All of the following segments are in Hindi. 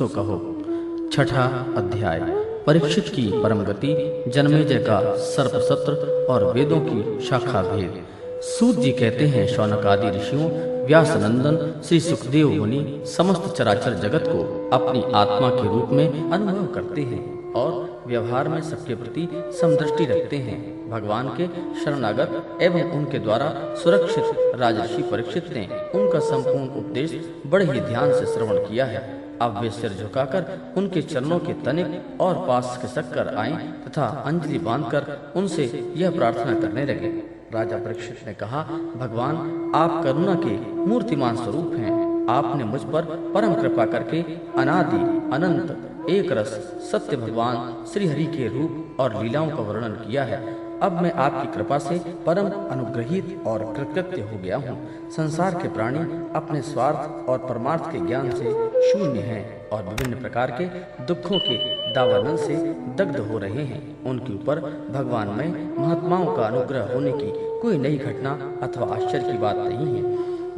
सो कहो। छठा अध्याय परीक्षित की परम गति, जन्मेजय का सर्पसत्र और वेदों की शाखा भेद। सूत जी कहते हैं, शौनक आदि ऋषियों, व्यास नंदन श्री सुखदेव मुनि समस्त चराचर जगत को अपनी आत्मा के रूप में अनुभव करते हैं और व्यवहार में सबके प्रति समदृष्टि रखते हैं। भगवान के शरणागत एवं उनके द्वारा सुरक्षित राजर्षि परीक्षित ने उनका संपूर्ण उपदेश बड़े ही ध्यान से श्रवण किया है। अब वे सिर झुकाकर उनके चरणों के तनिक और पास खिसक कर आए तथा अंजलि बांधकर उनसे यह प्रार्थना करने लगे। राजा परीक्षित ने कहा, भगवान, आप करुणा के मूर्तिमान स्वरूप हैं। आपने मुझ पर परम कृपा करके अनादि अनंत एक रस सत्य भगवान श्री हरि के रूप और लीलाओं का वर्णन किया है। अब मैं आपकी कृपा से परम अनुग्रहित और कृतकृत्य हो गया हूँ। संसार के प्राणी अपने स्वार्थ और परमार्थ के ज्ञान से शून्य हैं और विभिन्न प्रकार के दुखों के दावानल से दग्ध हो रहे हैं। उनके ऊपर भगवान में महात्माओं का अनुग्रह होने की कोई नई घटना अथवा आश्चर्य की बात नहीं है।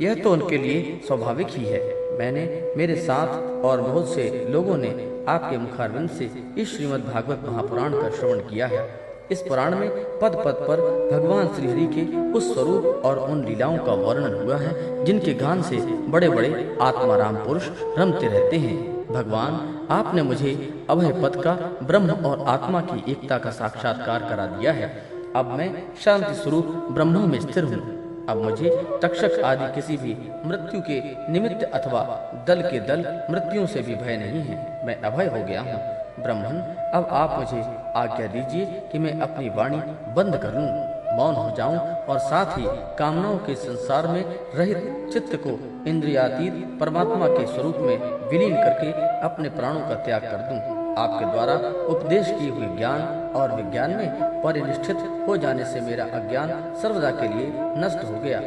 यह तो उनके लिए स्वाभाविक ही है। मैंने, मेरे साथ और बहुत से लोगों ने आपके मुखारविंद से इस श्रीमद् भागवत महापुराण का श्रवण किया है। इस पुराण में पद पद पर भगवान श्री हरि के उस स्वरूप और उन लीलाओं का वर्णन हुआ है जिनके गान से बड़े बड़े आत्माराम पुरुष रमते रहते हैं। भगवान, आपने मुझे अभय पद का ब्रह्म और आत्मा की एकता का साक्षात्कार करा दिया है। अब मैं शांति स्वरूप ब्रह्म में स्थिर हूँ। अब मुझे तक्षक आदि किसी भी मृत्यु के निमित्त अथवा दल के दल मृत्युओं से भी भय नहीं है। मैं अभय हो गया हूँ। ब्रह्मन, अब आप मुझे आज्ञा दीजिए कि मैं अपनी वाणी बंद कर लूं, मौन हो जाऊं और साथ ही कामनाओं के संसार में रहित चित्त को इंद्रियातीत परमात्मा के स्वरूप में विलीन करके अपने प्राणों का त्याग कर दूं। आपके द्वारा उपदेश किए हुए ज्ञान और विज्ञान में परिनिष्ठित हो जाने से मेरा अज्ञान सर्वदा के लिए नष्ट हो गया।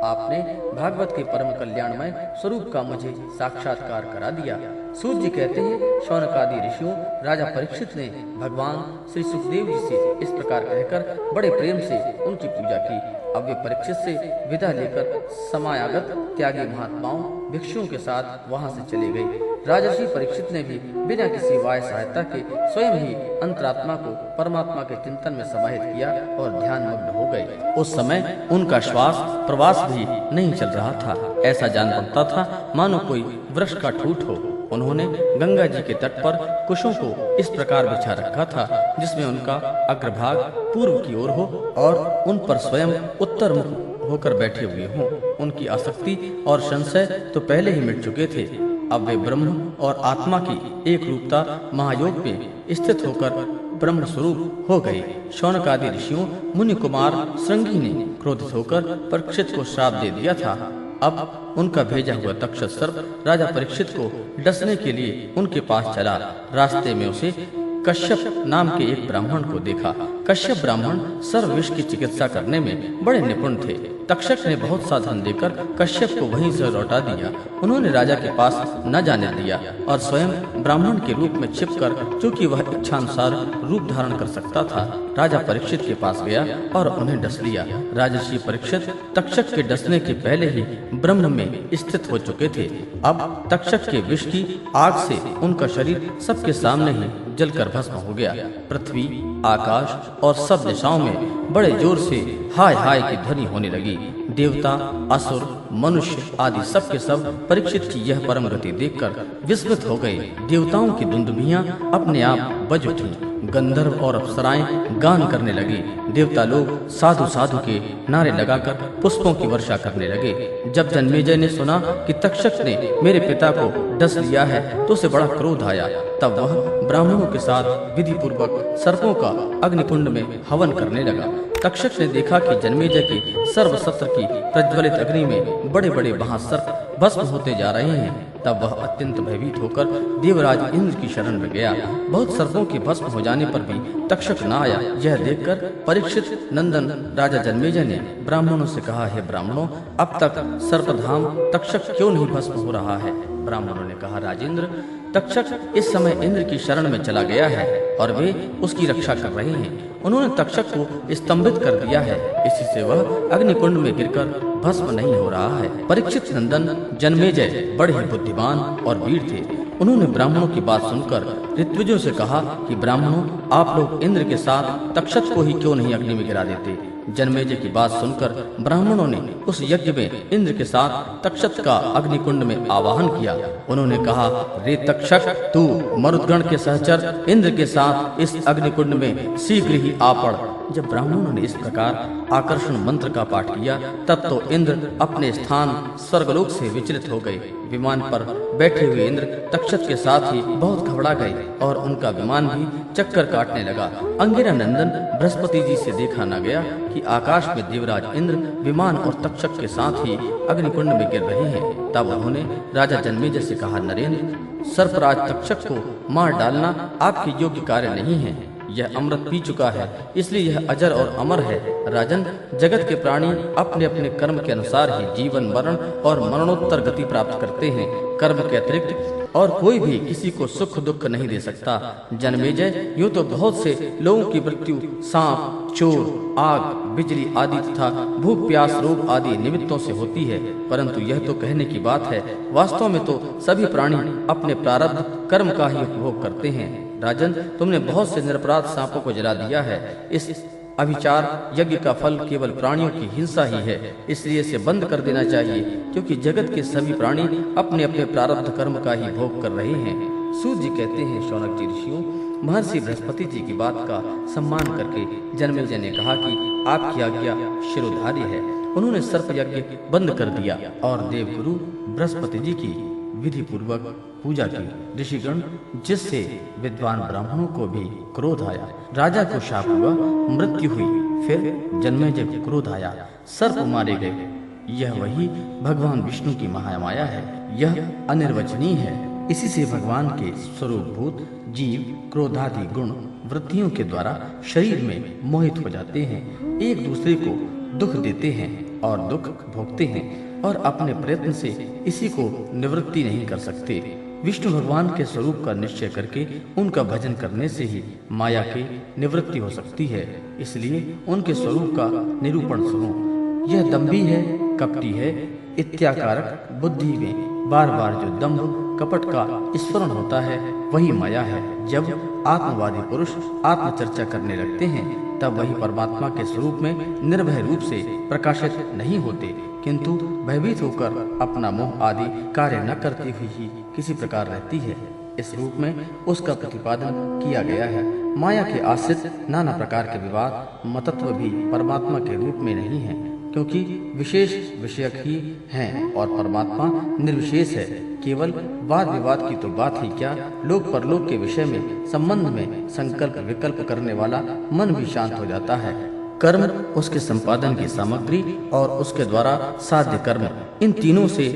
आपने भागवत के परम कल्याणमय स्वरूप का मुझे साक्षात्कार करा दिया। सूत जी कहते हैं, शौनक आदि ऋषियों, राजा परीक्षित ने भगवान श्री सुखदेव जी से इस प्रकार कहकर बड़े प्रेम से उनकी पूजा की। अब वे परीक्षित से विदा लेकर समायागत त्यागी महात्माओं भिक्षुओं के साथ वहां से चले गए। राजर्षि परीक्षित ने भी बिना किसी वाय सहायता के स्वयं ही अंतरात्मा को परमात्मा के चिंतन में समाहित किया और ध्यान मग्न हो गए। उस समय उनका श्वास प्रवास भी नहीं चल रहा था। ऐसा जान पड़ता था मानो कोई वृक्ष का ठूठ हो। उन्होंने गंगा जी के तट पर कुशों को इस प्रकार बिछा रखा था जिसमें उनका अग्रभाग पूर्व की ओर हो और उन पर स्वयं उत्तर मुख होकर बैठे हुए हों। उनकी आसक्ति और संशय तो पहले ही मिट चुके थे। अब वे ब्रह्म और आत्मा की एक रूपता महायोग में स्थित होकर ब्रह्म स्वरूप हो गए। शौनक आदि ऋषियों, मुनि कुमार श्रृंगी ने क्रोधित होकर परीक्षित को श्राप दे दिया था। अब उनका भेजा हुआ तक्षक सर्प राजा परीक्षित को डसने के लिए उनके पास चला। रास्ते में उसे कश्यप नाम के एक ब्राह्मण को देखा। कश्यप ब्राह्मण सर्व विष की चिकित्सा करने में बड़े निपुण थे। तक्षक ने बहुत सा धन देकर कश्यप को वहीं से लौटा दिया। उन्होंने राजा के पास न जाने दिया और स्वयं ब्राह्मण के रूप में छिपकर, चूंकि वह इच्छानुसार रूप धारण कर सकता था, राजा परीक्षित के पास गया और उन्हें डस लिया। राजर्षि परीक्षित तक्षक के डसने के पहले ही ब्रह्म में स्थित हो चुके थे। अब तक्षक के विष की आग से उनका शरीर सबके सामने ही जलकर भस्म हो गया। पृथ्वी, आकाश और सब दिशाओं में बड़े जोर से हाय हाय की ध्वनि होने लगी। देवता, असुर, मनुष्य आदि सब के सब परीक्षित की यह परम गति देखकर विस्मित हो गए। देवताओं की दुंदुभियां अपने आप बज उठी। गंधर्व और अप्सराएं गान करने लगे। देवता लोग साधु साधु के नारे लगाकर पुष्पों की वर्षा करने लगे। जब जन्मेजय ने सुना कि तक्षक ने मेरे पिता को डस लिया है तो उसे बड़ा क्रोध आया। तब वह ब्राह्मणों के साथ विधि पूर्वक सर्पों का अग्निकुंड में हवन करने लगा। तक्षक ने देखा कि जन्मेजय के सर्वशस्त्र की प्रज्वलित अग्नि में बड़े बड़े महासर्प भस्म होते जा रहे हैं। तब वह अत्यंत भयभीत होकर देवराज इंद्र की शरण में गया। बहुत सर्पों के भस्म हो जाने पर भी तक्षक न आया। यह देखकर परीक्षित नंदन राजा जन्मेजय ने ब्राह्मणों से कहा, हे ब्राह्मणों, अब तक सर्पधाम तक्षक क्यों नहीं भस्म हो रहा है? ब्राह्मणों ने कहा, राजेंद्र, तक्षक इस समय इंद्र की शरण में चला गया है और वे उसकी रक्षा कर रहे हैं। उन्होंने तक्षक को स्तंभित कर दिया है, इसी से वह अग्निकुंड में गिरकर भस्म नहीं हो रहा है। परीक्षित नंदन जन्मेजय बड़े ही बुद्धिमान और वीर थे। उन्होंने ब्राह्मणों की बात सुनकर ऋत्विजों से कहा कि ब्राह्मणों, आप लोग इंद्र के साथ तक्षक को ही क्यों नहीं अग्नि में गिरा देते। जनमेजय की बात सुनकर ब्राह्मणों ने उस यज्ञ में इंद्र के साथ तक्षक का अग्निकुंड में आवाहन किया। उन्होंने कहा, रे तक्षक, तू मरुदगण के सहचर इंद्र के साथ इस अग्निकुंड में शीघ्र ही आ पड़। जब ब्राह्मणों ने इस प्रकार आकर्षण मंत्र का पाठ किया, तब तो इंद्र अपने स्थान स्वर्गलोक से विचलित हो गए। विमान पर बैठे हुए इंद्र तक्षक के साथ ही बहुत घबरा गए और उनका विमान भी चक्कर काटने लगा। अंगिरा नंदन बृहस्पति जी से देखा न गया कि आकाश में देवराज इंद्र विमान और तक्षक के साथ ही अग्निकुंड में गिर रहे हैं। तब उन्होंने राजा जनमेजय से कहा, नरेंद्र, सर्पराज तक्षक को मार डालना आपके योग्य कार्य नहीं है। यह अमृत पी चुका है, इसलिए यह अजर और अमर है। राजन, जगत के प्राणी अपने अपने कर्म के अनुसार ही जीवन, मरण और मरणोत्तर गति प्राप्त करते हैं। कर्म के अतिरिक्त और कोई भी किसी को सुख दुख नहीं दे सकता। जनमेजय, यूं तो बहुत से लोगों की मृत्यु सांप, चोर, आग, बिजली आदि तथा भूख, प्यास, रोग आदि निमित्तों से होती है, परंतु यह तो कहने की बात है। वास्तव में तो सभी प्राणी अपने प्रारब्ध कर्म का ही उपभोग करते हैं। राजन, तुमने बहुत से निरपराध सांपों को जला दिया है। इस अभिचार यज्ञ का फल केवल प्राणियों की हिंसा ही है, इसलिए इसे बंद कर देना चाहिए, क्योंकि जगत के सभी प्राणी अपने अपने प्रारब्ध कर्म का ही भोग कर रहे हैं। सूत जी कहते हैं, शौनक जी ऋषियों, महर्षि बृहस्पति जी की बात का सम्मान करके जनमेजय ने कहा कि आपकी आज्ञा शिरोधार्य है। उन्होंने सर्प यज्ञ बंद कर दिया और देवगुरु बृहस्पति जी की विधि पूर्वक पूजा की। ऋषिगण, जिससे विद्वान ब्राह्मणों को भी क्रोध आया। राजा को शाप हुआ, मृत्यु हुई। फिर जनमेजय को क्रोध आया, सर्प मारे गए। यह वही भगवान विष्णु की महामाया है। यह अनिर्वचनीय है। इसी से भगवान के स्वरूपभूत जीव क्रोधादि गुण वृत्तियों के द्वारा शरीर में मोहित हो जाते हैं, एक दूसरे को दुख देते हैं और दुख भोगते हैं और अपने प्रयत्न से इसी को निवृत्ति नहीं कर सकते। विष्णु भगवान के स्वरूप का निश्चय करके उनका भजन करने से ही माया की निवृत्ति हो सकती है। इसलिए उनके स्वरूप का निरूपण सुनो। यह दम्भी है, कपटी है, इत्याकारक बुद्धि में बार बार जो दम्भ कपट का स्मरण होता है, वही माया है। जब आत्मवादी पुरुष आत्मचर्चा करने लगते हैं, तब वही परमात्मा के स्वरूप में निर्भय रूप से प्रकाशित नहीं होते, किंतु भयभीत होकर अपना मोह आदि कार्य न करती हुई ही किसी प्रकार रहती है। इस रूप में उसका प्रतिपादन किया गया है। माया के आश्रित नाना प्रकार के विवाद मतत्व भी परमात्मा के रूप में नहीं है, क्योंकि विशेष विषयक ही हैं और परमात्मा निर्विशेष है। केवल वाद विवाद की तो बात ही क्या, लोक परलोक के विषय में संबंध में संकल्प विकल्प करने वाला मन भी शांत हो जाता है। कर्म, उसके संपादन की सामग्री और उसके द्वारा साध्य कर्म, इन तीनों से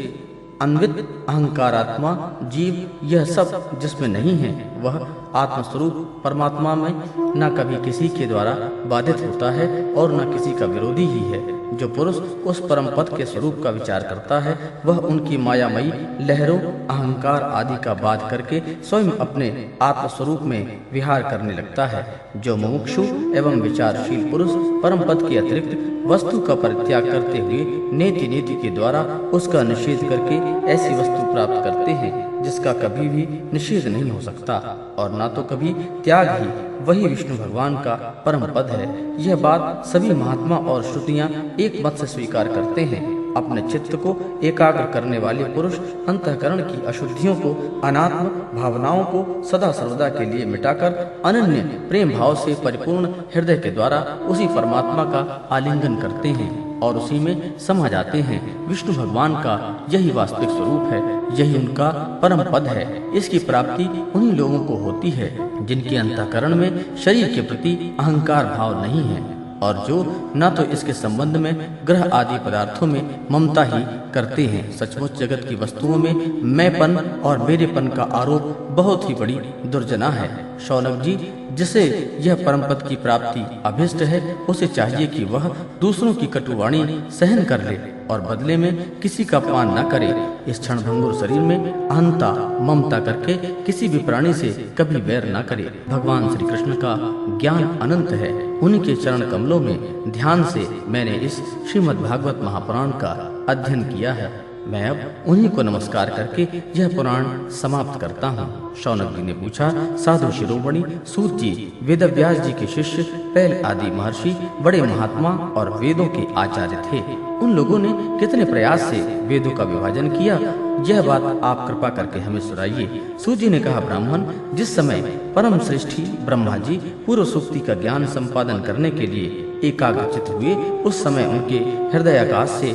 अन्वित अहंकारात्मा जीव, यह सब जिसमें नहीं है, वह आत्मस्वरूप परमात्मा में न कभी किसी के द्वारा बाधित होता है और न किसी का विरोधी ही है। जो पुरुष उस परम पद के स्वरूप का विचार करता है, वह उनकी मायामयी लहरों, अहंकार आदि का बाध करके स्वयं अपने आत्मस्वरूप में विहार करने लगता है। जो मुमुक्षु एवं विचारशील पुरुष परम पद के अतिरिक्त वस्तु का परित्याग करते हुए नेति नीति के द्वारा उसका निषेध करके ऐसी वस्तु प्राप्त करते हैं जिसका कभी भी निषेध नहीं हो सकता और ना तो कभी त्याग ही वही विष्णु भगवान का परम पद है। यह बात सभी महात्मा और श्रुतियां एक मत से स्वीकार करते हैं। अपने चित्त को एकाग्र करने वाले पुरुष अंतःकरण की अशुद्धियों को, अनात्म भावनाओं को सदा सर्वदा के लिए मिटाकर अनन्य प्रेम भाव से परिपूर्ण हृदय के द्वारा उसी परमात्मा का आलिंगन करते हैं और उसी में समा जाते हैं। विष्णु भगवान का यही वास्तविक स्वरूप है, यही उनका परम पद है। इसकी प्राप्ति उन्हीं लोगों को होती है जिनके अंतःकरण में शरीर के प्रति अहंकार भाव नहीं है और जो न तो इसके संबंध में ग्रह आदि पदार्थों में ममता ही करते हैं। सचमुच जगत की वस्तुओं में मैंपन और मेरेपन का आरोप बहुत ही बड़ी दुर्जना है। शौनक जी, जिसे यह परम पद की प्राप्ति अभिष्ट है, उसे चाहिए कि वह दूसरों की कटुवाणी सहन कर ले और बदले में किसी का अपमान न करे। इस क्षणभंगुर शरीर में अहंता ममता करके किसी भी प्राणी से कभी वैर न करे। भगवान श्री कृष्ण का ज्ञान अनंत है, उन्हीं के चरण कमलों में ध्यान से मैंने इस श्रीमद् भागवत महापुराण का अध्ययन किया है। मैं अब उन्हीं को नमस्कार करके यह पुराण समाप्त करता हूँ। शौनक जी ने पूछा, साधु शिरोमणि सूत जी वेदव्यास जी के शिष्य पैल आदि महर्षि बड़े महात्मा और वेदों के आचार्य थे। उन लोगों ने कितने प्रयास से वेदों का विभाजन किया, यह बात आप कृपा करके हमें सुनाइए। सूत जी ने कहा, ब्राह्मण, जिस समय परम श्रेष्ठी ब्रह्मा जी पूर्व सूक्ति का ज्ञान संपादन करने के लिए एकाग्रचित हुए, उस समय उनके हृदय आकाश से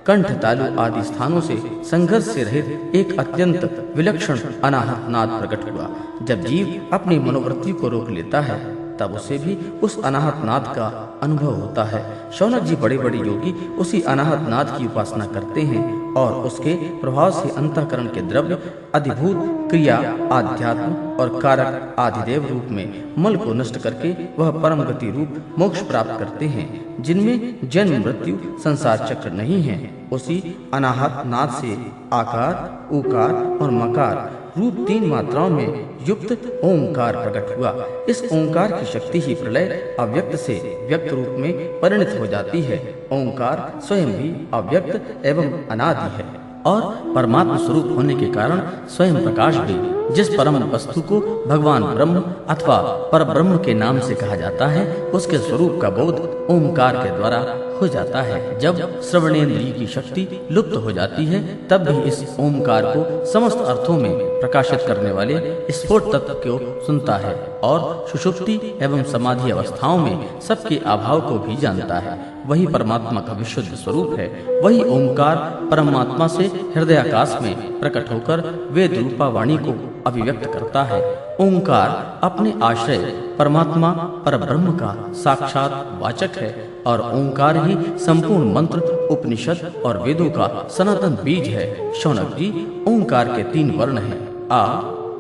कंठ तालु आदि स्थानों से संघर्ष से रहित एक अत्यंत विलक्षण अनाहत नाद प्रकट हुआ। जब जीव अपनी मनोवृत्ति को रोक लेता है तब उसे भी उस अनाहत नाद का अनुभव होता है। शौनक जी बड़े बड़े योगी उसी अनाहत नाद की उपासना करते हैं और उसके प्रभाव से अंतःकरण के द्रव्य अधिभूत क्रिया आध्यात्म और कारक आदिदेव रूप में मल को नष्ट करके वह परम गति रूप मोक्ष प्राप्त करते हैं, जिनमें जन्म मृत्यु संसार चक्र नहीं है। उसी अनाहत नाद से आकार, उकार और मकार रूप 3 मात्राओं में युक्त ओंकार प्रकट हुआ। इस ओंकार की शक्ति ही प्रलय अव्यक्त से व्यक्त रूप में परिणत हो जाती है। ओंकार स्वयं भी अव्यक्त एवं अनादि है और परमात्मा स्वरूप होने के कारण स्वयं प्रकाश भी। जिस परम वस्तु को भगवान ब्रह्म अथवा पर ब्रह्म के नाम से कहा जाता है, उसके स्वरूप का बोध ओंकार के द्वारा हो जाता है। जब श्रवणेन्द्रिय की शक्ति लुप्त हो जाती है तब भी इस ओंकार को समस्त अर्थों में प्रकाशित करने वाले स्फोट तत्व को सुनता है और सुषुप्ति एवं समाधि अवस्थाओं में सबके अभाव को भी जानता है। वही परमात्मा का विशुद्ध स्वरूप है। वही ओंकार परमात्मा से हृदयाकाश में प्रकट होकर वेद रूपा वाणी को अभिव्यक्त करता है। ओंकार अपने आश्रय परमात्मा परब्रह्म का साक्षात वाचक है और ओंकार ही संपूर्ण मंत्र, उपनिषद और वेदों का सनातन बीज है। शौनक जी, ओंकार के 3 वर्ण हैं, आ,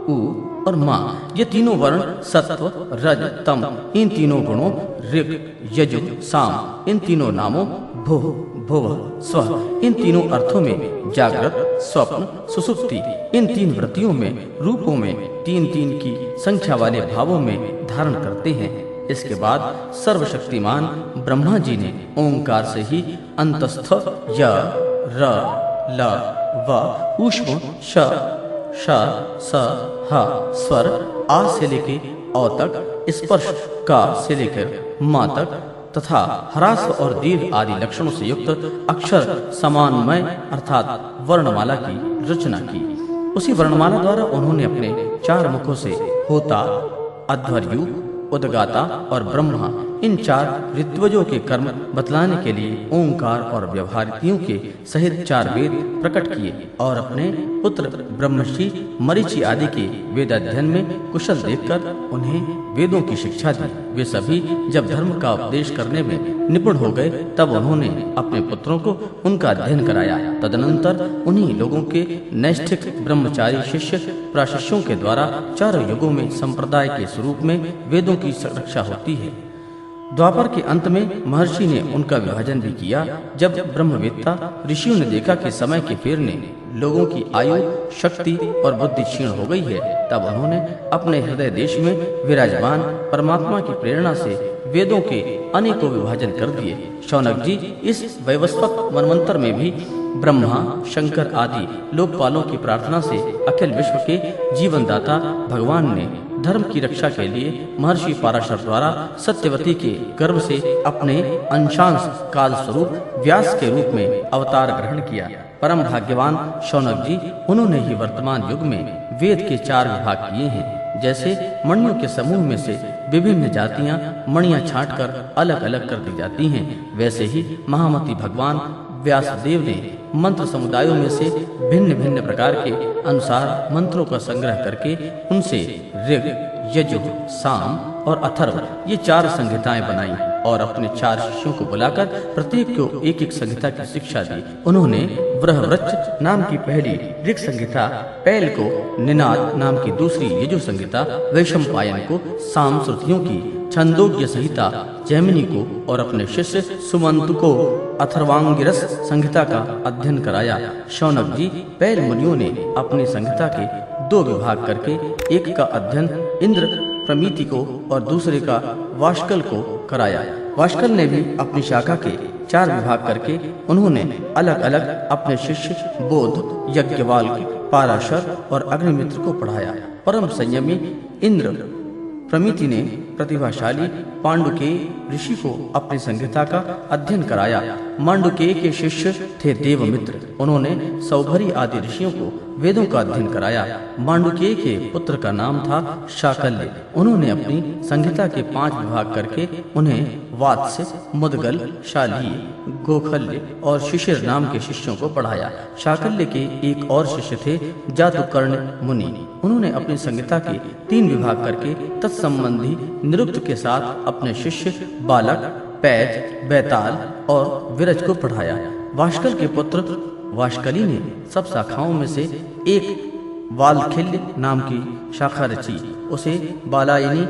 उ और मा। ये तीनों वर्ण सत्व, रज, तम, इन तीनों गुणों ऋग, यजु, साम, इन तीनों नामों भुव, भुव, स्व, इन तीनों अर्थों में जागृत, स्वप्न, सुसुप्ति, इन 3 वृत्तियों में रूपों में 3-3 की संख्या वाले भावों में धारण करते हैं। इसके बाद सर्वशक्तिमान ब्रह्मा जी ने ओंकार से ही अंतस्थ य, र, ल, व, ऊष्म, श, स, ह स्वर आ से लेके औ तक, स्पर्श का से लेकर मा तक तथा ह्रास और दीर्घ आदि लक्षणों से युक्त अक्षर समानमय अर्थात वर्णमाला की रचना की। उसी वर्णमाला द्वारा उन्होंने अपने 4 मुखों से होता, अध्वर्यु, उद्गाता और ब्रह्मा, इन 4 ऋत्वजों के कर्म बतलाने के लिए ओंकार और व्यवहारितियों के सहित 4 वेद प्रकट किए और अपने पुत्र ब्रह्मर्षि मरीचि आदि के वेदाध्ययन में कुशल देखकर उन्हें वेदों की शिक्षा दी। वे सभी जब धर्म का उपदेश करने में निपुण हो गए तब उन्होंने अपने पुत्रों को उनका अध्ययन कराया। तदनंतर उन्हीं लोगों के नैष्ठिक ब्रह्मचारी शिष्य प्राशिष्यों के द्वारा 4 युगों में संप्रदाय के स्वरूप में वेदों की रक्षा होती है। द्वापर के अंत में महर्षि ने उनका विभाजन भी किया। जब ब्रह्मवेत्ता ऋषियों ने देखा कि समय के फेरने लोगों की आयु, शक्ति और बुद्धि क्षीण हो गई है, तब उन्होंने अपने हृदय देश में विराजमान परमात्मा की प्रेरणा से वेदों के अनेकों विभाजन कर दिए। शौनक जी, इस वैवस्वत मनवंतर में भी ब्रह्मा, शंकर आदि लोकपालों की प्रार्थना से अखिल विश्व के जीवनदाता भगवान ने धर्म की रक्षा के लिए महर्षि पाराशर द्वारा सत्यवती के गर्भ से अपने अंशांश काल स्वरूप व्यास के रूप में अवतार ग्रहण किया। परम भाग्यवान शौनक जी, उन्होंने ही वर्तमान युग में वेद के 4 विभाग किए हैं। जैसे मणियों के समूह में से विभिन्न जातियां मणियां छांटकर अलग अलग कर दी जाती हैं, वैसे ही महामती भगवान व्यासदेव ने मंत्र समुदायों में से भिन्न भिन्न प्रकार के अनुसार मंत्रों का संग्रह करके उनसे ऋग, यजु, साम और अथर्व ये 4 संहिताएं बनाई और अपने 4 शिष्यों को बुलाकर प्रत्येक को एक संहिता की शिक्षा दी। उन्होंने बृहवृच्छ नाम की पहली ऋग संहिता, पैल को निनाद नाम की दूसरी यजु संहिता, वैशंपायन को साम श्रुतियों की छंदोग्य संहिता, जैमिनी को और अपने शिष्य सुमंत को अथर्वांगिरस संहिता का अध्ययन कराया। शौनक जी, पैल मुनियों ने अपनी संहिता के 2 विभाग करके एक का अध्ययन इंद्र प्रमिति को और दूसरे का वाष्कल को कराया। वाष्कल ने भी अपनी शाखा के 4 विभाग करके उन्होंने अलग अलग अपने शिष्य बोध, यज्ञवाल्क, पाराशर और अग्निमित्र को पढ़ाया। परम संयमी इंद्र प्रमिति ने प्रतिभाशाली पांडुकेय ऋषि को अपनी संहिता का अध्ययन कराया। मांडुकेय के शिष्य थे देवमित्र। उन्होंने सौभरी आदि ऋषियों को वेदों का अध्ययन कराया। मांडुकेय के पुत्र का नाम था शाकल्य। उन्होंने अपनी संहिता के 5 विभाग करके उन्हें वात्स्य, मुदगल, शालीय, गोखल्य और शिशिर नाम के शिष्यों को पढ़ाया। शाकल्य के एक और शिष्य थे जातुकर्ण मुनि। उन्होंने अपनी संहिता के 3 विभाग करके तत्संबंधी निरुक्त के साथ अपने शिष्य बालक, पैज, बैताल और विरज को पढ़ाया। वाष्कल के पुत्र वाष्कली ने सब शाखाओं में से एक वालखिल्य नाम की शाखा रची। उसे बालायनी,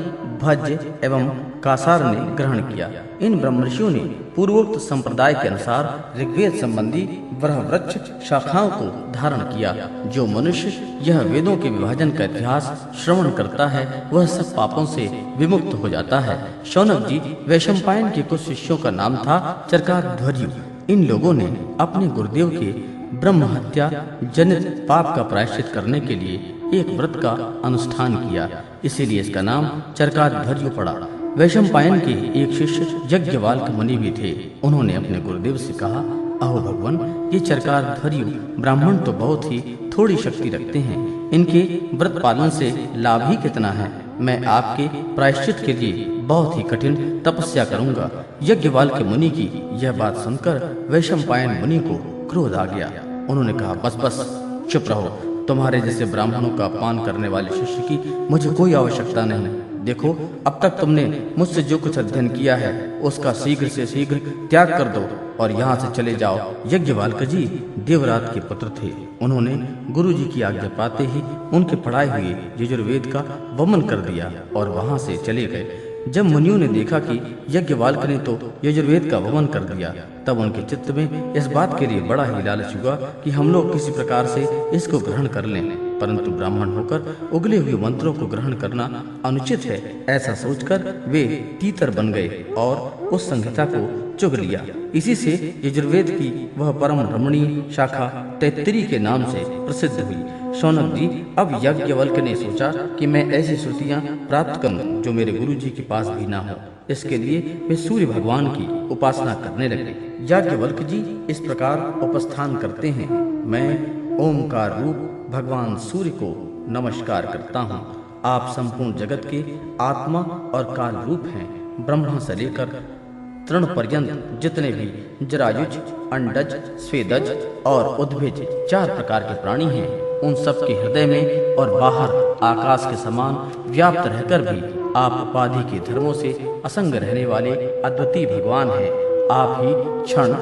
भज्य एवं कासार ने ग्रहण किया। इन ब्रह्मर्षियों ने पूर्वोक्त संप्रदाय के अनुसार ऋग्वेद संबंधी ब्रह्मवृक्ष शाखाओं को धारण किया। जो मनुष्य यह वेदों के विभाजन का इतिहास श्रवण करता है वह सब पापों से विमुक्त हो जाता है। शौनक जी वैशंपायन के कुछ शिष्यों का नाम था चरकाध्वर्यु। इन लोगों ने अपने गुरुदेव के ब्रह्म हत्या जनित पाप का प्रायश्चित करने के लिए एक व्रत का अनुष्ठान किया, इसीलिए इसका नाम चरकाध्वर्यु पड़ा। वैशंपायन के एक शिष्य यज्ञवाल्क मुनि भी थे। उन्होंने अपने गुरुदेव से कहा, अहो भगवान, ये चरकाध्वर्यु ब्राह्मण तो बहुत ही थोड़ी शक्ति रखते हैं। इनके व्रत पालन से लाभ ही कितना है। मैं आपके प्रायश्चित के लिए बहुत ही कठिन तपस्या करूंगा। यज्ञवाल्क मुनि की यह बात सुनकर वैशंपायन मुनि को क्रोध आ गया। उन्होंने कहा, बस बस चुप रहो। तुम्हारे जैसे ब्राह्मणों का अपमान करने वाले शिष्य की मुझे कोई आवश्यकता नहीं। देखो, अब तक तुमने मुझसे जो कुछ अध्ययन किया है उसका शीघ्र से शीघ्र त्याग कर दो और यहाँ से चले जाओ। यज्ञवाल्क जी देवरात के पुत्र थे। उन्होंने गुरु जी की आज्ञा पाते ही उनके पढ़ाए हुए यजुर्वेद का वमन कर दिया और वहाँ से चले गए। जब मुनियों ने देखा कि यज्ञवाल्क ने तो यजुर्वेद का वमन कर दिया, तब उनके चित्त में इस बात के लिए बड़ा ही लालच हुआ कि हम लोग किसी प्रकार से इसको ग्रहण कर लें। परंतु ब्राह्मण होकर उगले हुए मंत्रों को ग्रहण करना अनुचित है। ऐसा सोचकर वे तीतर बन गए और उस संहिता को चुग लिया। इसी से यजुर्वेद की वह परम रमणीय शाखा तैत्तिरी के नाम से प्रसिद्ध हुई। शौनक जी, अब यज्ञवल्क ने सोचा कि मैं ऐसी श्रुतियां प्राप्त करूं जो मेरे गुरु जी के पास भी ना हो। इसके लिए वे सूर्य भगवान की उपासना करने लगे। याज्ञवल्क जी इस प्रकार उपस्थान करते हैं, मैं ओमकार रूप भगवान सूर्य को नमस्कार करता हूँ। आप संपूर्ण जगत के आत्मा और काल रूप हैं। ब्रह्मा से लेकर तृण पर्यंत जितने भी जरायुज, अंडज, स्वेदज और उद्भिज 4 प्रकार के प्राणी हैं, उन सब के हृदय में और बाहर आकाश के समान व्याप्त रहकर भी आप उपाधि के धर्मों से असंग रहने वाले अद्वितीय भगवान हैं। आप ही क्षण,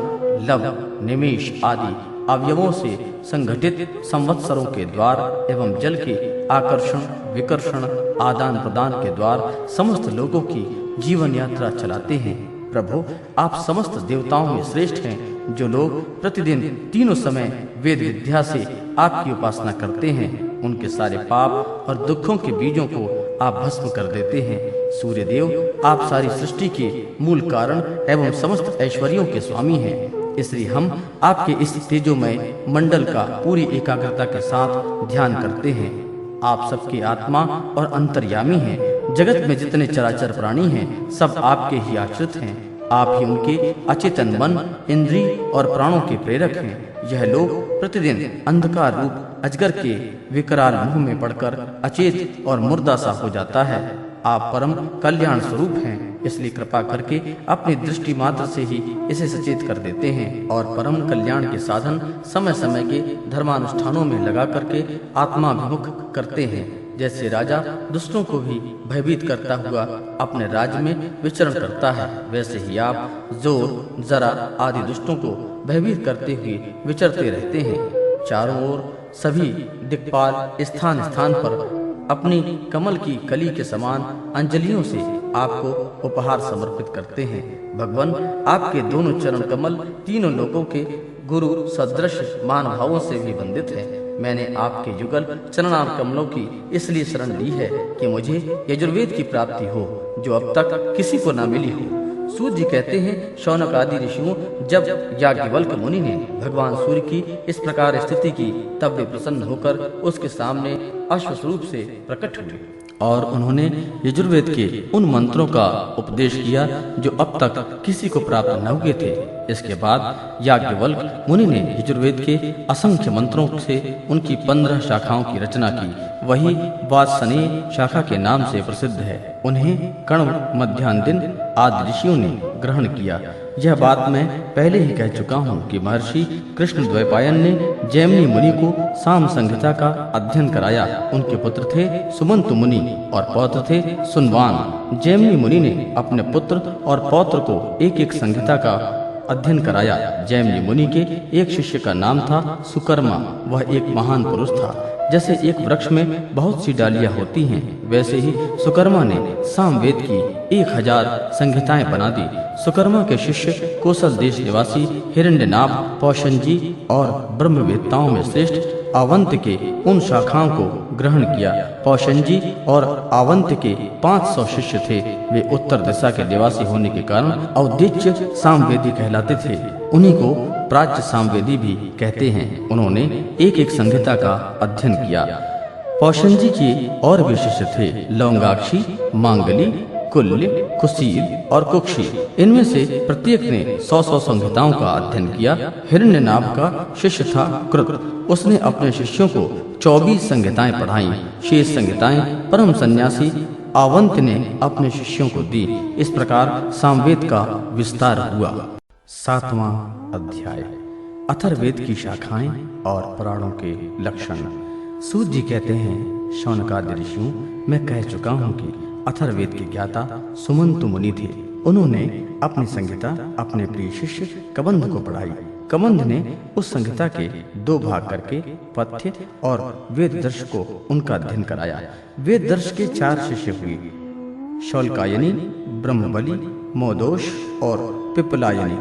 लव, निमेष आदि अवयवों से संगठित संवत्सरों के द्वार एवं जल के आकर्षण, विकर्षण, आदान प्रदान के द्वार समस्त लोगों की जीवन यात्रा चलाते हैं। प्रभु, आप समस्त देवताओं में श्रेष्ठ हैं। जो लोग प्रतिदिन तीनों समय वेद विद्या से आपकी उपासना करते हैं, उनके सारे पाप और दुखों के बीजों को आप भस्म कर देते हैं। सूर्य देव, आप सारी सृष्टि के मूल कारण एवं समस्त ऐश्वर्यों के स्वामी हैं। इसलिए हम आपके इस तेजोमय मंडल का पूरी एकाग्रता के साथ ध्यान करते हैं। आप सबकी आत्मा और अंतर्यामी हैं। जगत में जितने चराचर प्राणी हैं, सब आपके ही आश्रित हैं। आप ही उनके अचेतन मन, इंद्रिय और प्राणों के प्रेरक हैं। यह लोग प्रतिदिन अंधकार रूप अजगर के विकराल मुंह में पड़कर अचेत और मुर्दा सा हो जाता है। आप परम कल्याण स्वरूप हैं, इसलिए कृपा करके अपनी दृष्टि मात्र से ही इसे सचेत कर देते हैं और परम कल्याण के साधन समय समय के धर्मानुष्ठानों में लगा करके आत्माभिमुख करते हैं। जैसे राजा दुष्टों को भी भयभीत करता हुआ अपने राज्य में विचरण करता है, वैसे ही आप जोर, जरा आदि दुष्टों को भयभीत करते हुए विचरते रहते हैं। चारों ओर सभी दिक्पाल स्थान स्थान पर अपनी कमल की कली के समान अंजलियों से आपको उपहार समर्पित करते हैं। भगवान, आपके दोनों चरण कमल तीनों लोगों के गुरु सदृश महानुभावों से भी वंदित है। मैंने आपके युगल चरणार कमलों की इसलिए शरण ली है कि मुझे यजुर्वेद की प्राप्ति हो, जो अब तक किसी को न मिली हो। सूत जी कहते हैं, शौनक आदि ऋषियों, जब याज्ञवल्क्य मुनि ने भगवान सूर्य की इस प्रकार स्थिति की, तब वे प्रसन्न होकर उसके सामने अश्वस्वरूप से प्रकट हुए और उन्होंने यजुर्वेद के उन मंत्रों का उपदेश किया जो अब तक किसी को प्राप्त न हुए थे। इसके बाद याज्ञवल्क्य मुनि ने यजुर्वेद के असंख्य मंत्रों से उनकी 15 शाखाओं की रचना की। वही वात्सनेय शाखा के नाम से प्रसिद्ध है। उन्हें कण्व, मध्यान्ह आदि ऋषियों ने ग्रहण किया। यह बात मैं पहले ही कह चुका हूँ कि महर्षि कृष्ण द्वैपायन ने जैमिनी मुनि को साम संहिता का अध्ययन कराया। उनके पुत्र थे सुमंत मुनि और पौत्र थे सुनवान। जैमिनी मुनि ने अपने पुत्र और पौत्र को एक एक संहिता का अध्ययन कराया। जैमिनी मुनि के एक शिष्य का नाम था सुकर्मा। वह एक महान पुरुष था। जैसे एक वृक्ष में बहुत सी डालियां होती हैं, वैसे ही सुकर्मा ने सामवेद की 1000 संहिताएं बना दी। सुकर्मा के शिष्य कोसल देश निवासी हिरण्यनाभ, पौशनजी और ब्रह्मवेत्ताओं में श्रेष्ठ आवंत के उन शाखाओं को ग्रहण किया। पौशनजी और आवंत के 500 शिष्य थे। वे उत्तर दिशा के निवासी होने के कारण औदिच्य सामवेदी कहलाते थे। उन्हीं को प्राच्य सामवेदी भी कहते हैं। उन्होंने एक एक संहिता का अध्ययन किया। पौशनजी के और भी शिष्य थे लौंगाक्षी, मांगली, कुल्य, कुशील और कुक्षी। इनमें से प्रत्येक ने 100 संहिताओं का अध्ययन किया। हिरण्यनाभ का शिष्य था कृत। उसने अपने शिष्यों को 24 संहिताएं पढ़ाईं। शेष संहिताएं परम सन्यासी आवंत ने अपने शिष्यों को दी। इस प्रकार सामवेद का विस्तार हुआ। 7वां अध्याय, अथर्ववेद की शाखाएं और पुराणों के लक्षण। सूत जी कहते हैं, शौनकादि ऋषियों, मैं कह चुका हूँ कि अथर्ववेद के ज्ञाता सुमंत मुनि थे। उन्होंने अपनी संहिता अपने प्रिय शिष्य कबंध को पढ़ाई। कबंध ने उस संहिता के 2 भाग करके पथ्य और वेद दर्श को उनका अध्ययन कराया। वेद दर्श के 4 शिष्य हुए, शौल्कायनी, ब्रह्मबली, मोदोष और पिपलायनी।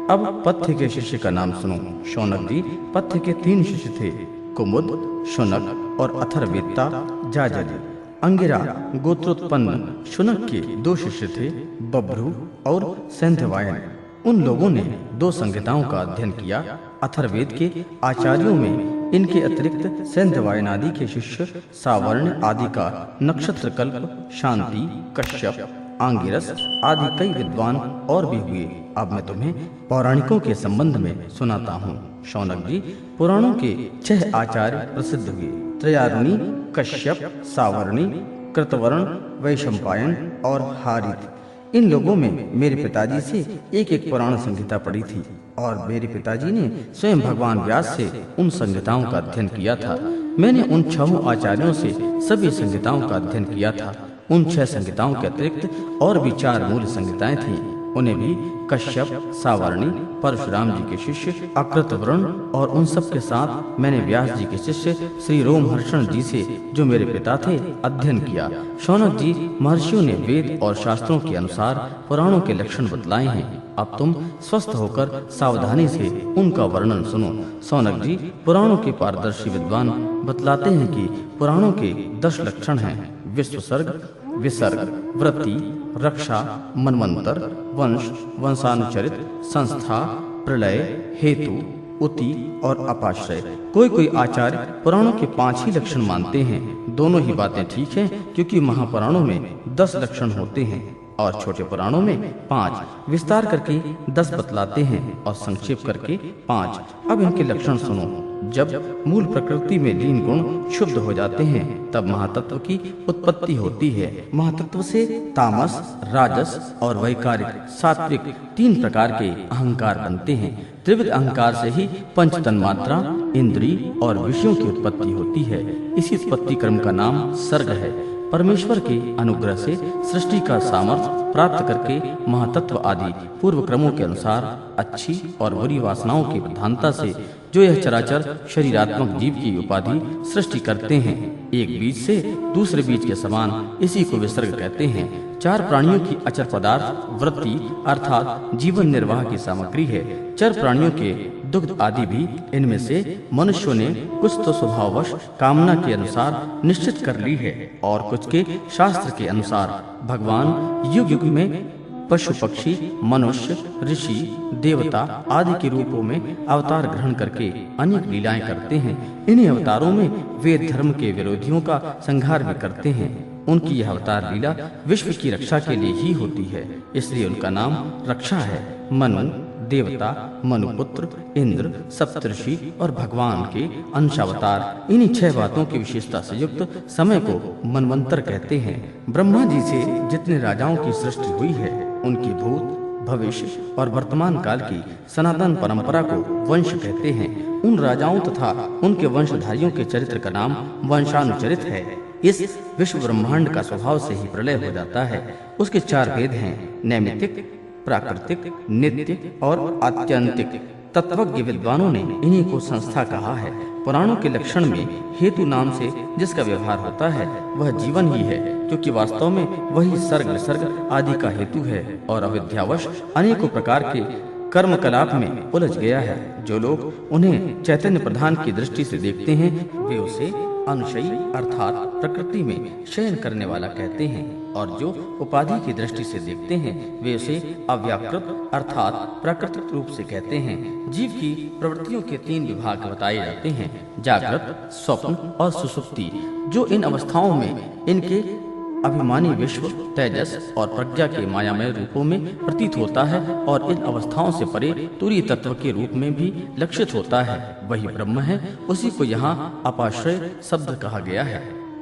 अब पथ्य के शिष्य का नाम सुनो। शौनक जी पथ्य के 3 शिष्य थे, कुमुद, शुनक और अथर्ववेत्ता जाजली। अंगिरा गोत्रोत्पन्न शुनक के 2 शिष्य थे, बभ्रू और सैंधवायन। उन लोगों ने 2 संहिताओं का अध्ययन किया। अथर्ववेद के आचार्यों में इनके अतिरिक्त सैंधवायन आदि के शिष्य सावर्ण आदि का नक्षत्रकल्प, शांति, कश्यप, आंगिरस आदि कई विद्वान और भी हुए। अब मैं तुम्हें पौराणिकों के संबंध में सुनाता हूँ। शौनक जी, पुराणों के 6 आचार्य प्रसिद्ध हुए, त्रयारुणी, कश्यप, सावर्णी, कृतवर्ण, वैशंपायन और हारित। इन लोगों में मेरे पिताजी से एक एक पुराण संहिता पढ़ी थी और मेरे पिताजी ने स्वयं भगवान व्यास से उन संहिताओं का अध्ययन किया था। मैंने उन 6 आचार्यों से सभी संहिताओं का अध्ययन किया था। उन 6 संहिताओं के अतिरिक्त और भी 4 मूल संहिताएं थीं। उन्हें भी कश्यप, सावर्णी, परशुराम जी के शिष्य अकृतवर्ण और उन सब के साथ मैंने व्यास जी के शिष्य श्री रोमहर्षण जी से, जो मेरे पिता थे, अध्ययन किया। शौनक जी, महर्षियों ने वेद और शास्त्रों के अनुसार पुराणों के लक्षण बतलाए हैं। अब तुम स्वस्थ होकर सावधानी से उनका वर्णन सुनो। शौनक जी, पुराणों के पारदर्शी विद्वान बतलाते हैं कि पुराणों के 10 लक्षण हैं: विश्वसर्ग, विसर्ग, वृत्ति, रक्षा, मनवंतर, वंश, वंशानुचरित, संस्था, प्रलय, हेतु, उति और अपाश्रय। कोई आचार्य पुराणों के 5 ही लक्षण मानते हैं। दोनों ही बातें ठीक हैं, क्योंकि महापुराणों में 10 लक्षण होते हैं और छोटे पुराणों में 5। विस्तार करके 10 बतलाते हैं और संक्षेप करके 5। अब इनके लक्षण सुनो। जब मूल प्रकृति में लीन गुण शुद्ध हो जाते हैं, तब महातत्व की उत्पत्ति होती है। महातत्व से तामस, राजस और वैकारिक, सात्विक 3 प्रकार के अहंकार बनते हैं। त्रिविध अहंकार से ही पंच तन्मात्रा, इंद्रिय और विषयों की उत्पत्ति होती है। इसी उत्पत्ति क्रम का नाम सर्ग है। परमेश्वर के अनुग्रह से सृष्टि का सामर्थ्य प्राप्त करके महातत्व आदि पूर्व क्रमों के अनुसार अच्छी और बुरी वासनाओं की प्रधानता से जो यह चराचर शरीरात्मक जीव की उपाधि सृष्टि करते हैं, एक बीज से दूसरे बीज के समान, इसी को विसर्ग कहते हैं। 4 प्राणियों की अचर पदार्थ वृत्ति अर्थात जीवन निर्वाह की सामग्री है। चर प्राणियों के दुग्ध आदि भी इनमें से मनुष्यों ने कुछ तो स्वभाववश कामना के अनुसार निश्चित कर ली है और कुछ के शास्त्र के अनुसार। भगवान युग युग में पशु पक्षी मनुष्य ऋषि देवता आदि के रूपों में अवतार ग्रहण करके अनेक लीलाएं करते हैं। इन्हीं अवतारों में वेद धर्म के विरोधियों का संहार भी करते हैं। उनकी यह अवतार लीला विश्व की रक्षा के लिए ही होती है, इसलिए उनका नाम रक्षा है। मनु देवता, मनुपुत्र, इंद्र, सप्तऋषि और भगवान के अंशावतार, इन्हीं 6 बातों की विशेषता से युक्त समय को मनवंतर कहते हैं। ब्रह्मा जी से जितने राजाओं की सृष्टि हुई है, उनकी भूत भविष्य और वर्तमान काल की सनातन परंपरा को वंश कहते हैं। उन राजाओं तथा उनके वंशधारियों के चरित्र का नाम वंशानुचरित है। इस विश्व ब्रह्मांड का स्वभाव से ही प्रलय हो जाता है। उसके 4 भेद हैं, नैमित्तिक, प्राकृतिक, नित्य और आत्यंतिक। तत्वज्ञ विद्वानों ने इन्हीं को संस्था कहा है। पुराणों के लक्षण में हेतु नाम से जिसका व्यवहार होता है वह जीवन ही है, क्योंकि वास्तव में वही सर्ग विसर्ग आदि का हेतु है और अविद्यावश अनेकों प्रकार के कर्म कलाप में उलझ गया है। जो लोग उन्हें चैतन्य प्रधान की दृष्टि से देखते हैं, वे उसे अनुशयी अर्थात प्रकृति में शयन करने वाला कहते हैं, और जो उपाधि की दृष्टि से देखते हैं, वे उसे अव्याकृत अर्थात प्राकृतिक रूप से कहते हैं। जीव की प्रवृत्तियों के 3 विभाग बताए जाते हैं, जागृत, स्वप्न और सुषुप्ति। जो इन अवस्थाओं में इनके अभिमानी विश्व, तेजस और प्रज्ञा के मायामय रूपों में प्रतीत होता है और इन अवस्थाओं से परे तुरीय तत्व के रूप में भी लक्षित होता है, वही ब्रह्म है। उसी को यहाँ अपाश्रय शब्द कहा गया है।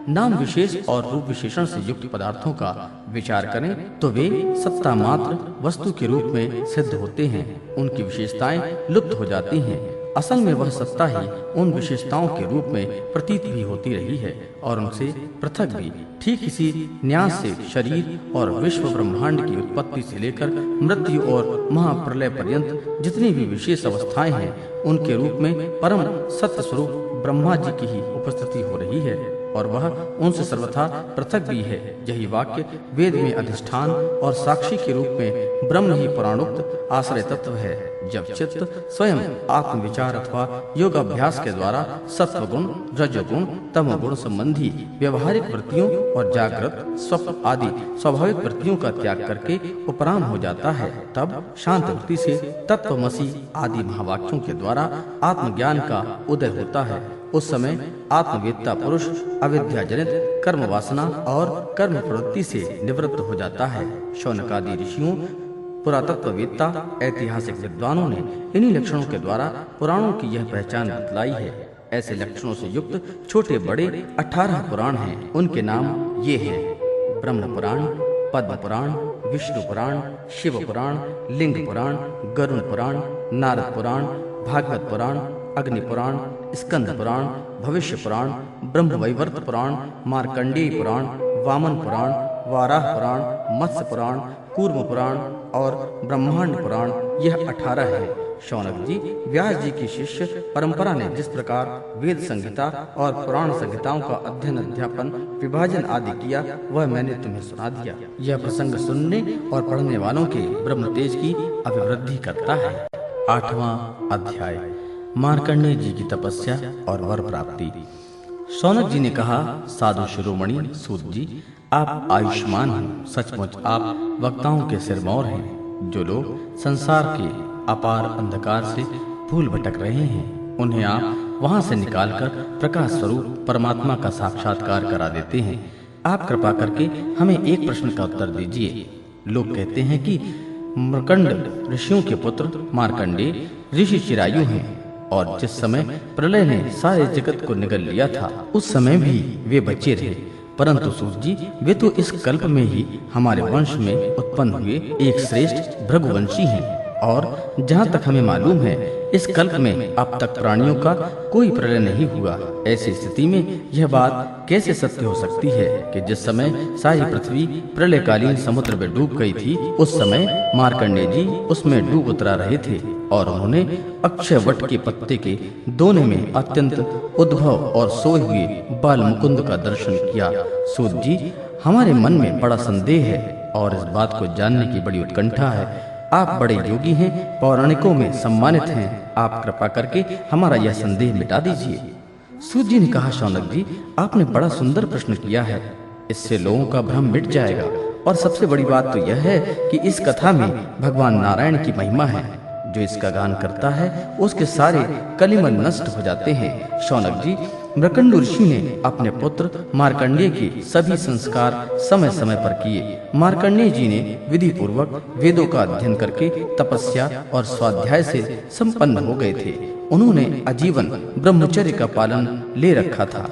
नाम विशेष और रूप विशेषण से युक्त पदार्थों का विचार करें तो वे सत्ता मात्र वस्तु के रूप में सिद्ध होते हैं। उनकी विशेषताएं लुप्त हो जाती हैं। असल में वह सत्ता ही उन विशेषताओं के रूप में प्रतीत भी होती रही है और उनसे पृथक भी। ठीक इसी न्यास से शरीर और विश्व ब्रह्मांड की उत्पत्ति से लेकर मृत्यु और महाप्रलय पर्यंत जितनी भी विशेष अवस्थाएं हैं, उनके रूप में परम सत्य स्वरूप ब्रह्मा जी की ही उपस्थिति हो रही है और वह उनसे सर्वथा पृथक भी है। यही वाक्य वेद में अधिष्ठान और साक्षी के रूप में ब्रह्म ही पुराणोक्त आश्रय तत्व है। जब चित्त स्वयं आत्मविचार अथवा योग अभ्यास के द्वारा सत्वगुण, रजोगुण, तमोगुण संबंधी व्यवहारिक वृत्तियों और जागृत, स्वप्न आदि स्वाभाविक वृत्तियों का त्याग करके उपराम हो जाता है, तब शांत वृत्ति से तत्वमसि आदि महावाक्यों के द्वारा आत्मज्ञान का उदय होता है। उस समय आत्मवेत्ता पुरुष अविद्या जनित कर्म वासना और कर्म प्रवृत्ति से निवृत्त हो जाता है। शौनकादि ऋषियों, पुरातत्ववेत्ता, ऐतिहासिक विद्वानों ने इन्हीं लक्षणों के द्वारा पुराणों की यह पहचान बतलाई है। ऐसे लक्षणों से युक्त छोटे बड़े 18 पुराण हैं। उनके नाम ये हैं: ब्रह्म पुराण, पद्म पुराण, विष्णु पुराण, शिव पुराण, लिंग पुराण, गरुण पुराण, नारद पुराण, भागवत पुराण, अग्नि पुराण, स्कंद पुराण, भविष्य पुराण, ब्रह्मवैवर्त पुराण, मार्कंडेय पुराण, वामन पुराण, वाराह पुराण, मत्स्य पुराण, कूर्म पुराण और ब्रह्मांड पुराण। यह 18 है। शौनक जी व्यास जी की शिष्य परंपरा ने जिस प्रकार वेद संहिता और पुराण संहिताओं का अध्ययन, अध्यापन, विभाजन आदि किया, वह मैंने तुम्हें सुना दिया। यह प्रसंग सुनने और पढ़ने वालों के ब्रह्म तेज की अभिवृद्धि करता है। 8वां अध्याय, मार्कंडेय जी की तपस्या और वर प्राप्ति। शौनक जी ने कहा, साधु शिरोमणि सूत जी, आप आयुष्मान हैं। सचमुच आप वक्ताओं के सिरमौर हैं। जो लोग संसार के अपार अंधकार से भूल भटक रहे हैं, उन्हें आप वहां से निकालकर प्रकाश स्वरूप परमात्मा का साक्षात्कार करा देते हैं। आप कृपा करके हमें एक प्रश्न का उत्तर दीजिए। लोग कहते हैं कि मर्कंड ऋषियों के पुत्र मार्कंडेय ऋषि चिरायु हैं और जिस समय प्रलय ने सारे जगत को निगल लिया था, उस समय भी वे बचे रहे। परंतु सूत जी, वे तो इस कल्प में ही हमारे वंश में उत्पन्न हुए एक श्रेष्ठ भृगुवंशी हैं और जहाँ तक हमें मालूम है, इस कल्प में अब तक प्राणियों का कोई प्रलय नहीं हुआ। ऐसी स्थिति में यह बात कैसे सत्य हो सकती है कि जिस समय सारी पृथ्वी प्रलयकालीन समुद्र में डूब गई थी, उस समय मार्कंडेय जी उसमें डूब उतरा रहे थे और उन्होंने अक्षय वट के पत्ते के दोने में अत्यंत उद्भव और सोए हुए बाल मुकुंद का दर्शन किया। सूत जी, हमारे मन में बड़ा संदेह है और इस बात को जानने की बड़ी उत्कंठा है। आप बड़े योगी हैं, पौराणिकों में सम्मानित हैं। आप कृपा करके हमारा यह संदेह मिटा दीजिए। सूत जी ने कहा, शौनक जी, आपने बड़ा सुंदर प्रश्न किया है। इससे लोगों का भ्रम मिट जाएगा और सबसे बड़ी बात तो यह है कि इस कथा में भगवान नारायण की महिमा है। जो इसका गान करता है उसके सारे कलिमल नष्ट हो जाते हैं। शौनक जी, मृकंडु ऋषि ने अपने पुत्र मार्कंडेय के सभी संस्कार समय समय पर किए। मार्कंडेय जी ने विधि पूर्वक वेदों का अध्ययन करके तपस्या और स्वाध्याय से संपन्न हो गए थे। उन्होंने आजीवन ब्रह्मचर्य का पालन ले रखा था।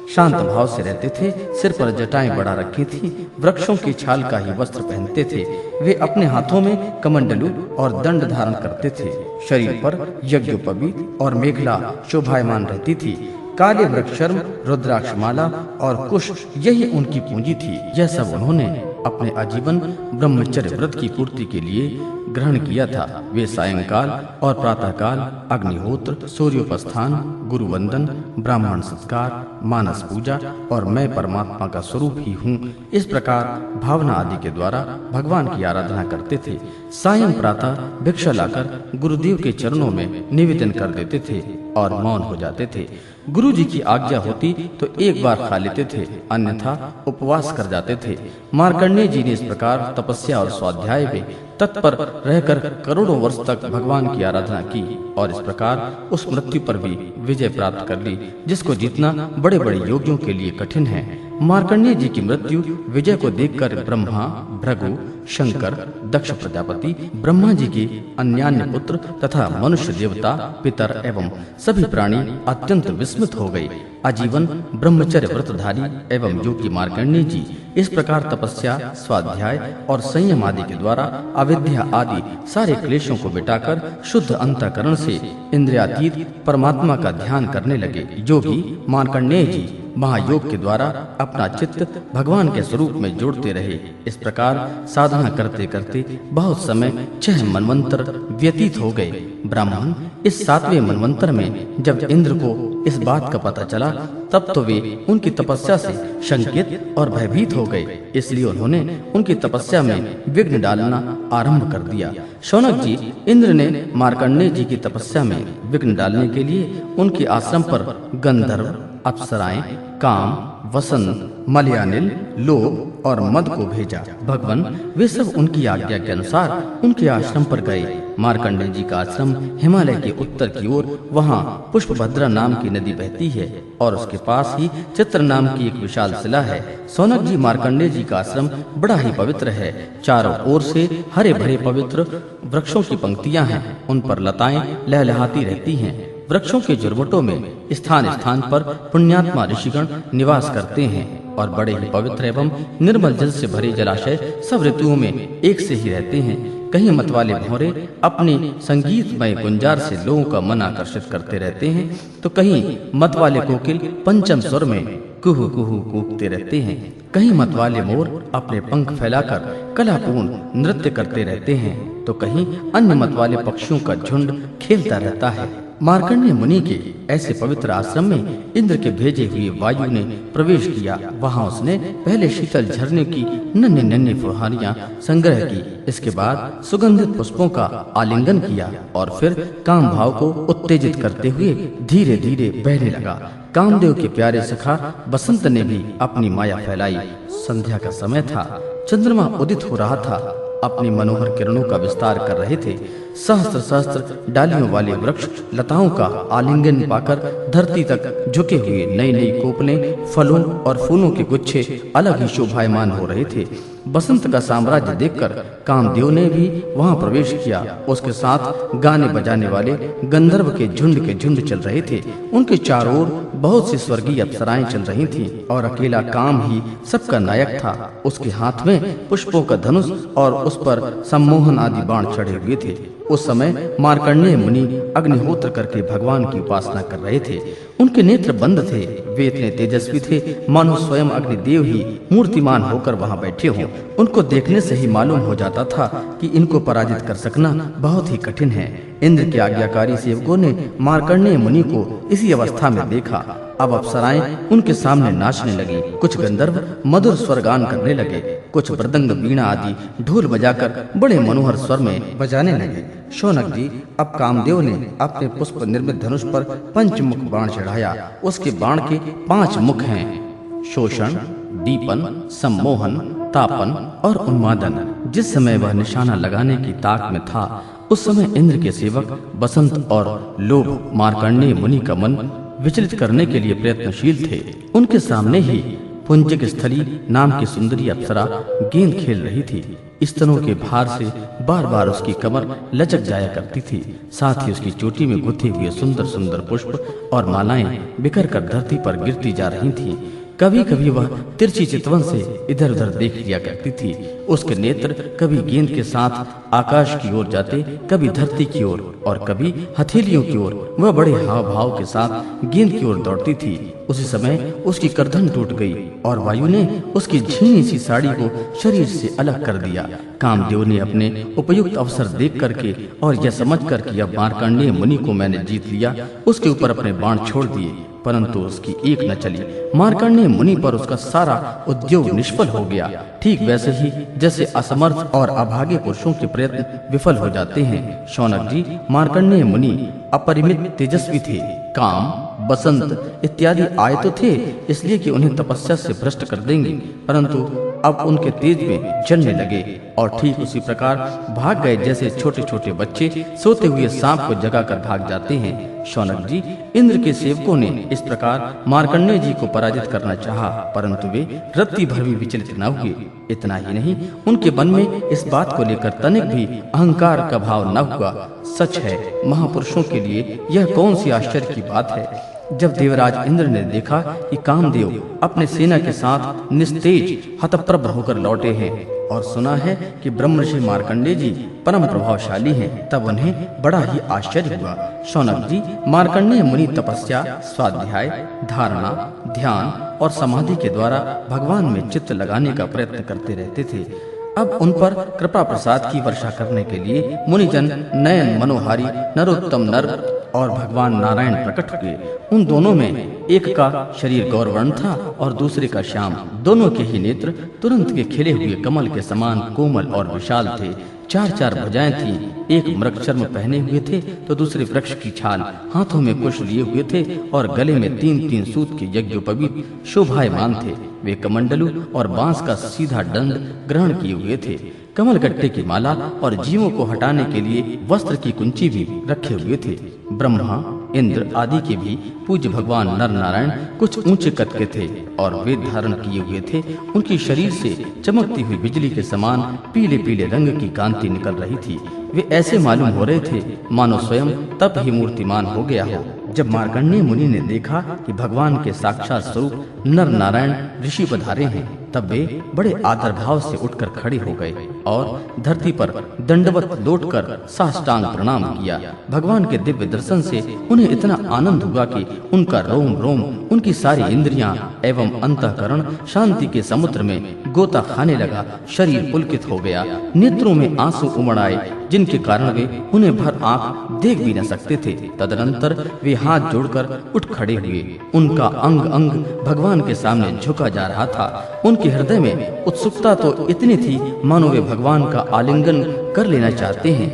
शांत भाव से रहते थे, सिर पर जटाएं बढ़ा रखी थी, वृक्षों की छाल का ही वस्त्र पहनते थे। वे अपने हाथों में कमंडलू और दंड धारण करते थे। शरीर पर यज्ञोपवीत और मेखला शोभायमान रहती थी। काले वृक्षर्म, रुद्राक्षमाला और कुश यही उनकी पूंजी थी। यह सब उन्होंने अपने आजीवन ब्रह्मचर्य व्रत की पूर्ति के लिए ग्रहण किया था। वे सायंकाल और प्रातःकाल अग्निहोत्र, सूर्योपस्थान, गुरु वंदन, ब्राह्मण सत्कार, मानस पूजा और मैं परमात्मा का स्वरूप ही हूँ, इस प्रकार भावना आदि के द्वारा भगवान की आराधना करते थे। सायं प्रातः भिक्षा लाकर गुरुदेव के चरणों में निवेदन कर देते थे और मौन हो जाते थे। गुरु जी की आज्ञा होती तो एक बार खा लेते थे, अन्यथा उपवास कर जाते थे। मार्कंडेय जी ने इस प्रकार तपस्या और स्वाध्याय में तत्पर रहकर करोड़ों वर्ष तक भगवान की आराधना की और इस प्रकार उस मृत्यु पर भी विजय प्राप्त कर ली, जिसको जीतना बड़े बड़े योगियों के लिए कठिन है। मार्कंडेय जी की मृत्यु विजय को देखकर ब्रह्मा, भृगु, शंकर, दक्ष प्रजापति, ब्रह्मा जी के अन्यान्य पुत्र तथा मनुष्य, देवता, पितर एवं सभी प्राणी अत्यंत विस्मित हो गए। आजीवन ब्रह्मचर्य व्रतधारी एवं योगी मार्कंडेय जी इस प्रकार तपस्या, स्वाध्याय और संयम आदि के द्वारा अविद्या आदि सारे क्लेशों को मिटाकर शुद्ध अंतःकरण से इंद्रियातीत परमात्मा का ध्यान करने लगे। योगी मार्कंडेय जी महायोग के द्वारा अपना चित्त भगवान के स्वरूप में जोड़ते रहे। इस प्रकार साधना करते करते बहुत समय 6 मनवंतर व्यतीत हो गए। ब्राह्मण इस 7वें मनवंतर में जब इंद्र को इस बात का पता चला, तब तो वे उनकी तपस्या से शंकित और भयभीत हो गए। इसलिए उन्होंने उनकी तपस्या में विघ्न डालना आरंभ कर दिया। शौनक जी, इंद्र ने मार्कंडेय जी की तपस्या में विघ्न डालने के लिए उनके आश्रम पर गंधर्व, अप्सराएं, काम, वसंत, मलयानिल, लोभ और मद को भेजा। भगवान वे सब उनकी आज्ञा के अनुसार उनके आश्रम पर गए। मार्कंडेय जी का आश्रम हिमालय के उत्तर की ओर, वहाँ पुष्पभद्रा नाम की नदी बहती है और उसके पास ही चित्र नाम की एक विशाल शिला है। शौनक जी, मार्कंडेय जी का आश्रम बड़ा ही पवित्र है। चारों ओर से हरे भरे पवित्र वृक्षों की पंक्तियां हैं, उन पर लताएं लहलहाती रहती हैं। वृक्षों के झुरमुटों में स्थान स्थान पर पुण्यात्मा ऋषिगण निवास करते हैं और बड़े ही पवित्र एवं निर्मल जल से भरे जलाशय सब ऋतुओं में एक से ही रहते हैं। कहीं मतवाले भौरे अपने संगीतमय गुंजार से लोगों का मन आकर्षित करते रहते हैं, तो कहीं मतवाले कोकिल पंचम स्वर में कुहू कुहू कूकते रहते हैं। कहीं मतवाले मोर अपने पंख फैलाकर कलापूर्ण नृत्य करते रहते हैं, तो कहीं अन्य मतवाले पक्षियों का झुंड खेलता रहता है। मार्कंडेय मुनि के ऐसे पवित्र आश्रम में इंद्र के भेजे हुए वायु ने प्रवेश किया। वहां उसने पहले शीतल झरने की नन्ही नन्ही फुहारियां संग्रह की। इसके बाद सुगंधित पुष्पों का आलिंगन किया और फिर काम भाव को उत्तेजित करते हुए धीरे धीरे बहने लगा। कामदेव के प्यारे सखा बसंत ने भी अपनी माया फैलाई। संध्या का समय था, चंद्रमा उदित हो रहा था, अपनी मनोहर किरणों का विस्तार कर रहे थे। सहस्त्र सहस्त्र डालियों वाले वृक्ष लताओं का आलिंगन पाकर धरती तक झुके हुए नई नई कोपलें, फलों और फूलों के गुच्छे अलग ही शोभायमान हो रहे थे। बसंत का साम्राज्य देखकर कामदेव ने भी वहां प्रवेश किया। उसके साथ गाने बजाने वाले गंधर्व के झुंड चल रहे थे। उनके चारों ओर बहुत सी स्वर्गीय अप्सराएं चल रही थीं और अकेला काम ही सबका नायक था। उसके हाथ में पुष्पों का धनुष और उस पर सम्मोहन आदि बाण चढ़े हुए थे। उस समय मार्कंडेय मुनि अग्निहोत्र करके भगवान की उपासना कर रहे थे। उनके नेत्र बंद थे। वे इतने तेजस्वी थे मानो स्वयं अग्निदेव ही मूर्तिमान होकर वहां बैठे हों। उनको देखने से ही मालूम हो जाता था कि इनको पराजित कर सकना बहुत ही कठिन है। इंद्र के आज्ञाकारी सेवकों ने मार्कंडेय मुनि को इसी अवस्था में देखा। अब अप्सराएं उनके सामने नाचने लगी। कुछ गंधर्व मधुर स्वर गान करने लगे, कुछ मृदंग, वीणा आदि ढोल बजाकर बड़े मनोहर स्वर में बजाने लगे। शौनक जी, अब कामदेव ने अपने पुष्प निर्मित धनुष पर पंचमुख बाण चढ़ाया। उसके बाण के 5 मुख हैं: शोषण, दीपन, सम्मोहन, तापन और उन्मादन। जिस समय वह निशाना लगाने की ताक में था, उस समय इंद्र के सेवक बसंत और लोभ मार्कंडेय मुनि का मन विचलित करने के लिए प्रयत्नशील थे। उनके सामने ही पुंजक स्थली नाम की सुंदरी अप्सरा गेंद खेल रही थी। स्तनों के भार से बार बार उसकी कमर लचक जाया करती थी। साथ ही उसकी चोटी में गुथे हुए सुंदर सुंदर पुष्प और मालाएं बिखर कर धरती पर गिरती जा रही थीं। कभी कभी वह तिरछी चितवन से इधर उधर देख लिया करती थी। उसके नेत्र कभी गेंद के साथ आकाश की ओर जाते, कभी धरती की ओर और कभी हथेलियों की ओर। वह बड़े हाव भाव के साथ गेंद की ओर दौड़ती थी। उसी समय उसकी गर्दन टूट गई और वायु ने उसकी झीनी सी साड़ी को शरीर से अलग कर दिया। कामदेव ने अपने उपयुक्त अवसर देख करके और यह समझकर कि अब मार्कंडेय मुनि को मैंने जीत लिया, उसके ऊपर अपने बाण छोड़ दिए, परंतु उसकी एक न चली। मार्कंडेय मुनि पर उसका सारा उद्योग निष्फल हो गया। ठीक वैसे ही जैसे असमर्थ और अभागे पुरुषों के प्रयत्न विफल हो जाते हैं। शौनक जी, मार्कंडेय मुनि अपरिमित तेजस्वी थे। काम, बसंत इत्यादि आए तो थे इसलिए कि उन्हें तपस्या से भ्रष्ट कर देंगे, परंतु अब उनके तेज में जलने लगे और ठीक उसी प्रकार भाग गए जैसे छोटे छोटे बच्चे सोते हुए सांप को जगाकर भाग जाते हैं। शौनक जी, इंद्र के सेवकों ने इस प्रकार मार्कंडेय जी को पराजित करना चाहा, परंतु वे रत्ती भर भी विचलित न हुए। इतना ही नहीं, उनके मन में इस बात को लेकर तनिक भी अहंकार का भाव न हुआ। सच है, महापुरुषों के लिए यह कौन सी आश्चर्य की बात है। जब देवराज इंद्र ने देखा कि कामदेव अपने सेना के साथ निस्तेज हतप्रभ होकर लौटे हैं और सुना है कि ब्रह्मर्षि मार्कंडेय जी परम प्रभावशाली हैं, तब उन्हें बड़ा ही आश्चर्य हुआ। शौनक जी, मार्कंडेय मुनि तपस्या, स्वाध्याय, धारणा, ध्यान और समाधि के द्वारा भगवान में चित्त लगाने का प्रयत्न करते रहते थे। अब उन पर कृपा प्रसाद की वर्षा करने के लिए मुनिजन नयन मनोहारी नरोत्तम नर और भगवान नारायण प्रकट हुए। उन दोनों में एक का शरीर गौरवर्ण था और दूसरे का श्याम। दोनों के ही नेत्र तुरंत के खिले हुए कमल के समान कोमल और विशाल थे। चार चार भुजाएं थीं। एक मृगचर्म पहने हुए थे तो दूसरे वृक्ष की छाल, हाथों में कुश लिए हुए थे और गले में 3-3 सूत के यज्ञोपवीत शोभायमान थे। वे कमंडलू और बांस का सीधा दंड ग्रहण किए हुए थे। कमल गट्टे की माला और जीवों को हटाने के लिए वस्त्र की कुंची भी रखे हुए थे। ब्रह्मा, इंद्र आदि के भी पूज्य भगवान नर नारायण कुछ ऊंचे कद के थे और वेद धारण किए हुए थे। उनकी शरीर से चमकती हुई बिजली के समान पीले पीले रंग की कांति निकल रही थी। वे ऐसे मालूम हो रहे थे मानो स्वयं तब ही मूर्तिमान हो गया हो। जब मार्कंडेय मुनि ने देखा कि भगवान के साक्षात स्वरूप नर नारायण ऋषि पधारे हैं, तब वे बड़े आदर भाव से उठकर खड़े हो गए और धरती पर दंडवत लौटकर साष्टांग प्रणाम किया। भगवान के दिव्य दर्शन से उन्हें इतना आनंद हुआ कि उनका रोम रोम, उनकी सारी इंद्रियां एवं अंतःकरण शांति के समुद्र में गोता खाने लगा। शरीर पुलकित हो गया, नेत्रों में आंसू उमड़ आए, जिनके कारण वे उन्हें भर आंख देख भी न सकते थे। तदनंतर वे हाथ जोड़कर उठ खड़े हुए। उनका अंग अंग भगवान के सामने झुका जा रहा था। उनके हृदय में उत्सुकता तो इतनी थी मानो वे भगवान का आलिंगन कर लेना चाहते हैं।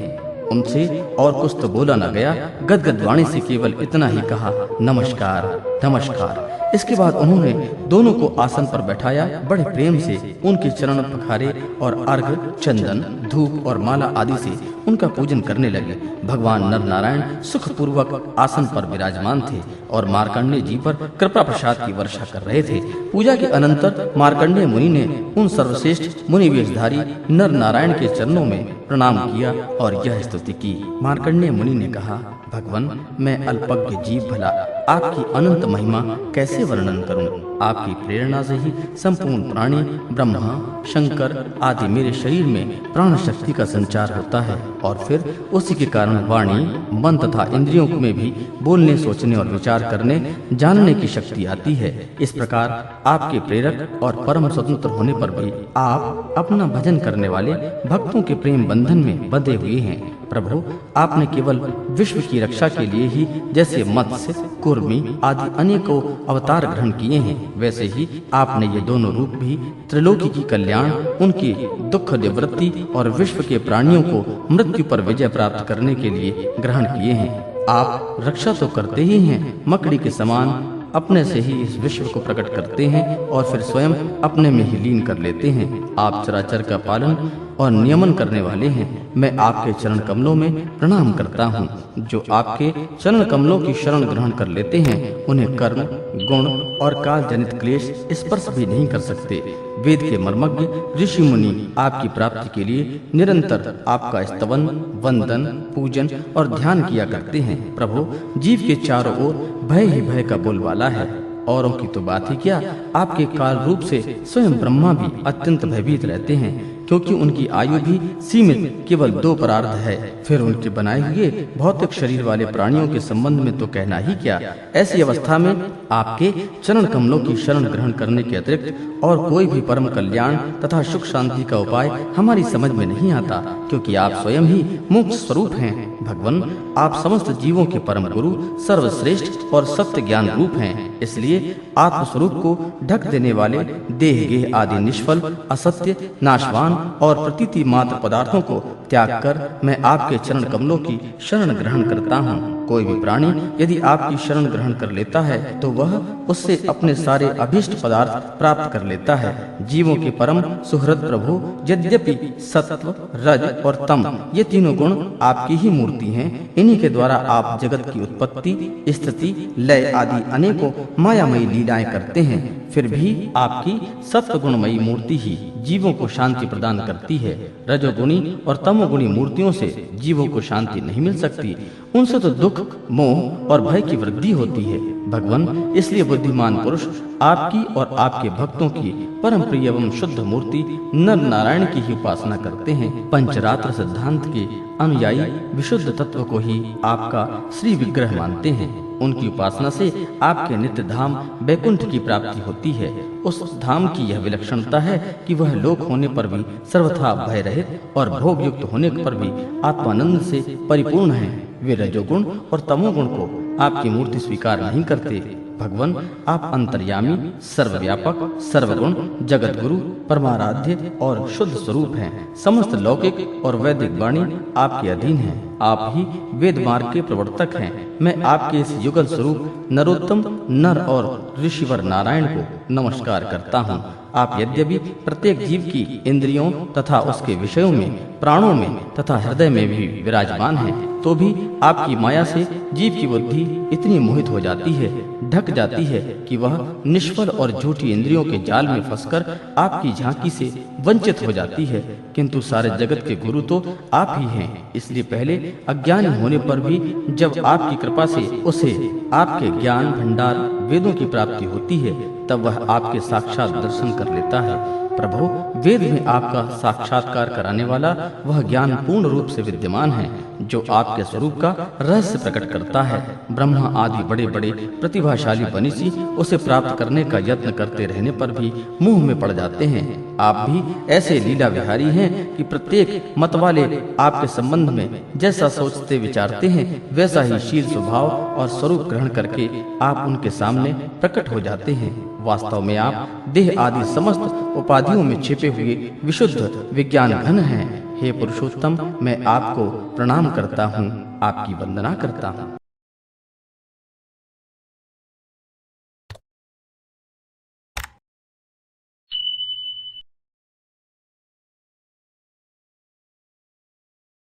उनसे और कुछ तो बोला न गया। गदगद वाणी से केवल इतना ही कहा, नमस्कार नमस्कार। इसके बाद उन्होंने दोनों को आसन पर बैठाया। बड़े प्रेम से उनके चरण पखारे और अर्घ, चंदन, धूप और माला आदि से उनका पूजन करने लगे। भगवान नर नारायण सुखपूर्वक आसन पर विराजमान थे और मार्कंडेय जी पर कृपा प्रसाद की वर्षा कर रहे थे। पूजा के अनंतर मार्कंडेय मुनि ने उन सर्वश्रेष्ठ मुनि वेशधारी नर नारायण के चरणों में प्रणाम किया और यह स्तुति की। मार्कंडेय मुनि ने कहा, भगवान, मैं अल्पज्ञ जीव भला आपकी अनंत महिमा कैसे वर्णन करूं? आपकी प्रेरणा से ही संपूर्ण प्राणी, ब्रह्मा, शंकर आदि मेरे शरीर में प्राण शक्ति का संचार होता है और फिर उसी के कारण वाणी, मन तथा इंद्रियों में भी बोलने, सोचने और विचार करने, जानने की शक्ति आती है। इस प्रकार आपके प्रेरक और परम स्वतंत्र होने पर भी आप अपना भजन करने वाले भक्तों के प्रेम बंधन में बंधे हुए हैं। प्रभु, आपने केवल विश्व की रक्षा के लिए ही जैसे मत्स्य, कुर्मी आदि अनेकों अवतार ग्रहण किए हैं, वैसे ही आपने ये दोनों रूप भी त्रिलोकी की कल्याण, उनकी दुख निवृत्ति और विश्व के प्राणियों को मृत्यु पर विजय प्राप्त करने के लिए ग्रहण किए हैं। आप रक्षा तो करते ही हैं, मकड़ी के समान अपने से ही इस विश्व को प्रकट करते हैं और फिर स्वयं अपने में ही लीन कर लेते हैं। आप चराचर का पालन और नियमन करने वाले हैं। मैं आपके चरण कमलों में प्रणाम करता हूँ। जो आपके चरण कमलों की शरण ग्रहण कर लेते हैं, उन्हें कर्म, गुण और काल जनित क्लेश स्पर्श भी नहीं कर सकते। वेद के मर्मज्ञ ऋषि मुनि आपकी प्राप्ति के लिए निरंतर आपका स्तवन, वंदन, पूजन और ध्यान किया करते हैं। प्रभु, जीव के चारों ओर भय ही भय का बोलबाला है। औरों की तो बात ही क्या, आपके काल रूप से स्वयं ब्रह्मा भी अत्यंत भयभीत रहते हैं, क्योंकि उनकी आयु भी सीमित केवल 2 परार्ध है। फिर उनके बनाए हुए भौतिक शरीर वाले प्राणियों के संबंध में तो कहना ही क्या। ऐसी अवस्था में आपके चरण कमलों की शरण ग्रहण करने के अतिरिक्त और कोई भी परम कल्याण तथा सुख शांति का उपाय हमारी समझ में नहीं आता, क्योंकि आप स्वयं ही मोक्ष स्वरूप हैं। भगवान, आप समस्त जीवों के परम गुरु, सर्वश्रेष्ठ और सत्य ज्ञान रूप हैं। इसलिए आत्मस्वरूप को ढक देने वाले देह गेह आदि निष्फल, असत्य, नाशवान और प्रतीति मात्र पदार्थों को त्याग कर मैं आपके चरण कमलों की शरण ग्रहण करता हूँ। कोई भी प्राणी यदि आपकी शरण ग्रहण कर लेता है तो वह उससे अपने सारे अभीष्ट पदार्थ प्राप्त कर लेता है। जीवों के परम सुहृद प्रभु, यद्यपि सत्व, रज और तम ये तीनों गुण आपकी ही मूर्ति हैं। इन्हीं के द्वारा आप जगत की उत्पत्ति, स्थिति, लय आदि अनेकों मायामयी लीलाएं करते हैं। फिर भी आपकी सत्व गुणमयी मूर्ति ही जीवों को शांति प्रदान करती है। रजोगुणी और तमोगुणी मूर्तियों से जीवों को शांति नहीं मिल सकती। उनसे तो दुख, मोह और भय की वृद्धि होती है। भगवान, इसलिए बुद्धिमान पुरुष आपकी और आपके भक्तों की परम प्रिय एवं शुद्ध मूर्ति नर नारायण की ही उपासना करते हैं। पंचरात्र सिद्धांत के अनुयायी विशुद्ध तत्व को ही आपका श्री विग्रह मानते हैं। उनकी उपासना से आपके नित्य धाम बैकुंठ की प्राप्ति होती है। उस धाम की यह विलक्षणता है कि वह लोक होने पर भी सर्वथा भय रहित और भोग युक्त होने पर भी आत्मानंद से परिपूर्ण है। वे रजोगुण और तमोगुण को आपकी मूर्ति स्वीकार नहीं करते। भगवान, आप अंतर्यामी, सर्वव्यापक, सर्वगुण, जगत गुरु, परमाराध्य और शुद्ध स्वरूप हैं। समस्त लौकिक और वैदिक वाणी आपके अधीन हैं। आप ही वेद मार्ग के प्रवर्तक हैं। मैं आपके इस युगल स्वरूप नरोत्तम नर और ऋषिवर नारायण को नमस्कार करता हूँ। आप यद्यपि प्रत्येक जीव की इंद्रियों तथा उसके विषयों में, प्राणों में तथा हृदय में भी विराजमान हैं, तो भी आपकी माया से जीव की बुद्धि इतनी मोहित हो जाती है, ढक जाती है कि वह निष्फल और झूठी इंद्रियों के जाल में फंसकर आपकी झांकी से वंचित हो जाती है। किंतु सारे जगत के गुरु तो आप ही हैं। इसलिए पहले अज्ञानी होने पर भी जब आपकी कृपा से उसे आपके ज्ञान भंडार वेदों की प्राप्ति होती है, तब वह आपके साक्षात दर्शन कर लेता है। प्रभु, वेद में आपका साक्षात्कार कराने वाला वह ज्ञान पूर्ण रूप से विद्यमान है, जो आपके स्वरूप का रहस्य प्रकट करता है। ब्रह्मा आदि बड़े बड़े प्रतिभाशाली मनीषी उसे प्राप्त करने का यत्न करते रहने पर भी मुंह में पड़ जाते हैं। आप भी ऐसे लीला विहारी हैं कि प्रत्येक मत वाले आपके संबंध में जैसा सोचते विचारते हैं, वैसा ही शील स्वभाव और स्वरूप ग्रहण करके आप उनके सामने प्रकट हो जाते हैं। वास्तव में आप देह आदि समस्त उपाधियों में छिपे हुए विशुद्ध विज्ञान घन हैं। हे पुरुषोत्तम, मैं आपको प्रणाम करता हूँ, आपकी वंदना करता हूँ।